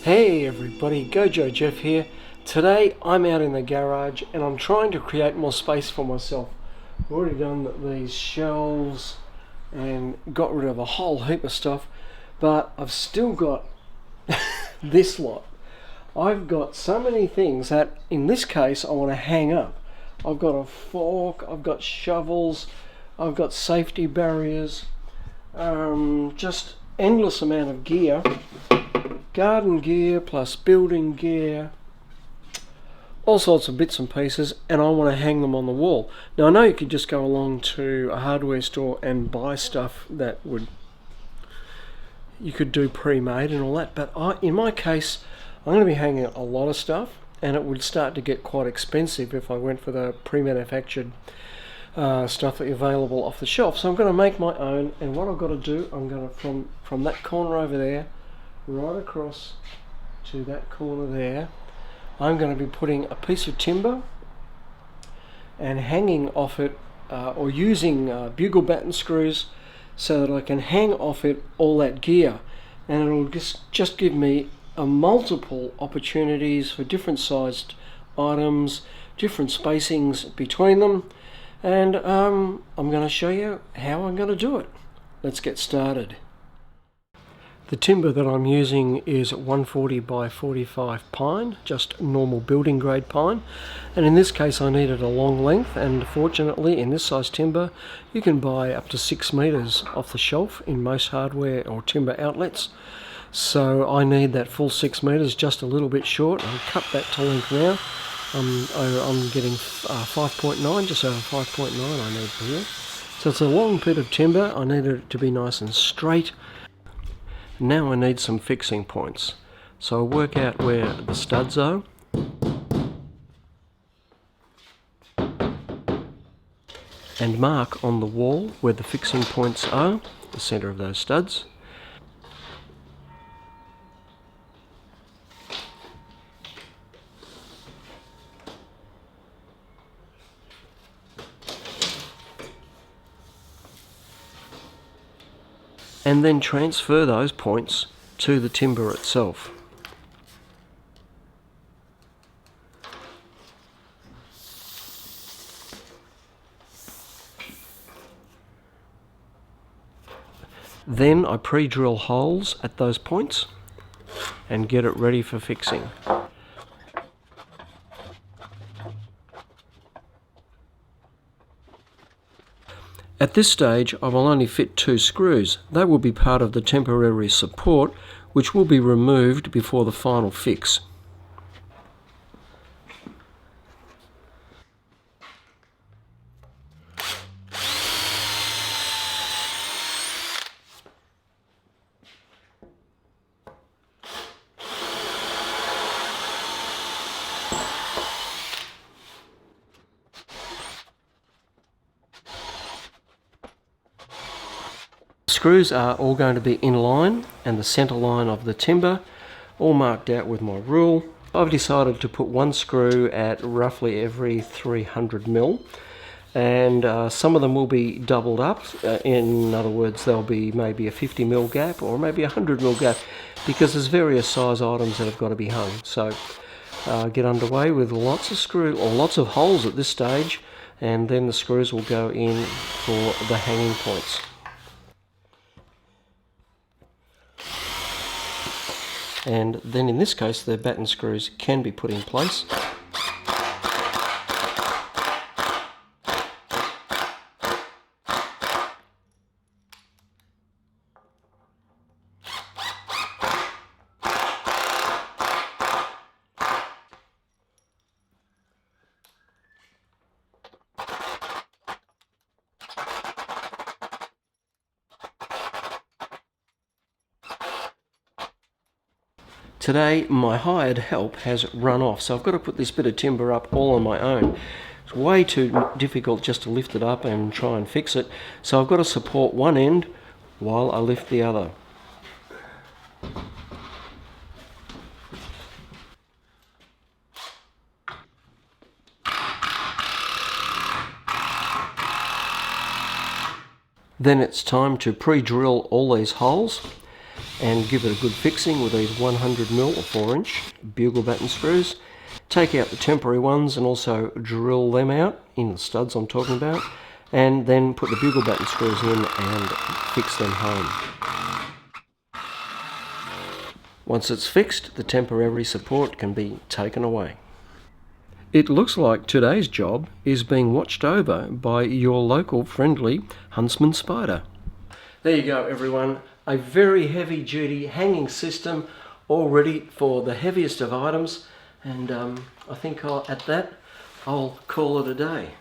Hey everybody, GoJo Geoff here. Today I'm out in the garage and I'm trying to create more space for myself. I've already done these shelves and got rid of a whole heap of stuff, but I've still got this lot. I've got so many things that in this case I want to hang up. I've got a fork, I've got shovels, I've got safety barriers, just endless amount of gear. Garden gear plus building gear, all sorts of bits and pieces, and I want to hang them on the wall. Now I know you could just go along to a hardware store and buy stuff that you could do pre-made and all that, but in my case I'm going to be hanging a lot of stuff, and it would start to get quite expensive if I went for the pre-manufactured stuff that are available off the shelf. So I'm going to make my own, and what I've got to do, I'm going to from that corner over there right across to that corner there, I'm going to be putting a piece of timber and hanging off it, or using bugle batten screws so that I can hang off it all that gear, and it'll just give me multiple opportunities for different sized items, different spacings between them, and I'm going to show you how I'm going to do it. Let's get started. The timber that I'm using is 140 by 45 pine, just normal building grade pine, and in this case I needed a long length, and fortunately in this size timber you can buy up to 6 meters off the shelf in most hardware or timber outlets. So I need that full 6 meters, just a little bit short. I'll cut that to length now. I'm getting 5.9, just over 5.9 I need here. So it's a long bit of timber. I need it to be nice and straight. Now I need some fixing points. So I'll work out where the studs are. And mark on the wall where the fixing points are, the centre of those studs. And then transfer those points to the timber itself. Then I pre-drill holes at those points and get it ready for fixing. At this stage I will only fit 2 screws. They will be part of the temporary support, which will be removed before the final fix. Screws are all going to be in line, and the centre line of the timber all marked out with my rule. I've decided to put 1 screw at roughly every 300mm, and some of them will be doubled up. In other words, there'll be maybe a 50mm gap or maybe a 100mm gap, because there's various size items that have got to be hung. So get underway with lots of holes at this stage, and then the screws will go in for the hanging points. And then in this case the batten screws can be put in place. Today my hired help has run off, so I've got to put this bit of timber up all on my own. It's way too difficult just to lift it up and try and fix it, so I've got to support one end while I lift the other. Then it's time to pre-drill all these holes, and give it a good fixing with these 100mm or 4-inch bugle batten screws. Take out the temporary ones and also drill them out in the studs I'm talking about, and then put the bugle batten screws in and fix them home. Once it's fixed, the temporary support can be taken away. It looks like today's job is being watched over by your local friendly huntsman spider. There you go, everyone. A very heavy duty hanging system, all ready for the heaviest of items, and I think at that I'll call it a day.